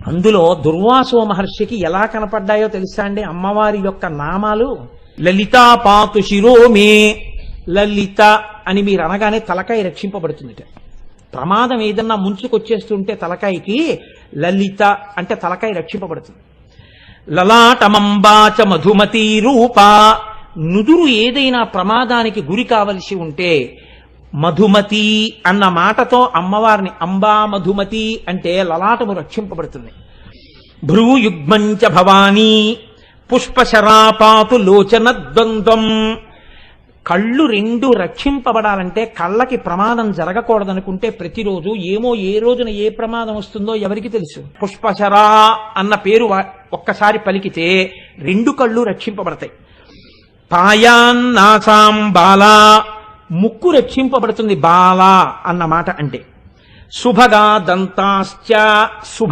అందులో దుర్వాసో మహర్షికి ఎలా కనపడ్డాయో తెలుసా అండి అమ్మవారి యొక్క నామాలు? లలితా పాతు శిరోమే, లలిత అని మీరు అనగానే తలకాయ రక్షింపబడుతుంది. ప్రమాదం ఏదన్నా ముంచుకొచ్చేస్తుంటే తలకాయకి లలిత అంటే తలకాయ రక్షింపబడుతుంది. లలాటమంబాచ మధుమతి రూప, నుదురు ఏదైనా ప్రమాదానికి గురి కావలసి ఉంటే మధుమతి అన్న మాటతో అమ్మవారిని అంబా మధుమతి అంటే లలాటము రక్షింపబడుతుంది. భ్రూయుగ్మంచ భవానీ పుష్పశరాపాతు లోచన ద్వంద్వం, కళ్ళు రెండు రక్షింపబడాలంటే కళ్ళకి ప్రమాదం జరగకూడదనుకుంటే ప్రతిరోజు ఏమో ఏ రోజున ఏ ప్రమాదం వస్తుందో ఎవరికి తెలుసు. పుష్పశరా అన్న పేరు ఒక్కసారి పలికితే రెండు కళ్ళు రక్షింపబడతాయి. పాయాన్నాసాం బాలా, ముక్కు రక్షింపబడుతుంది బాలా అన్న మాట అంటే. శుభగా దంతాశ్చ, శుభ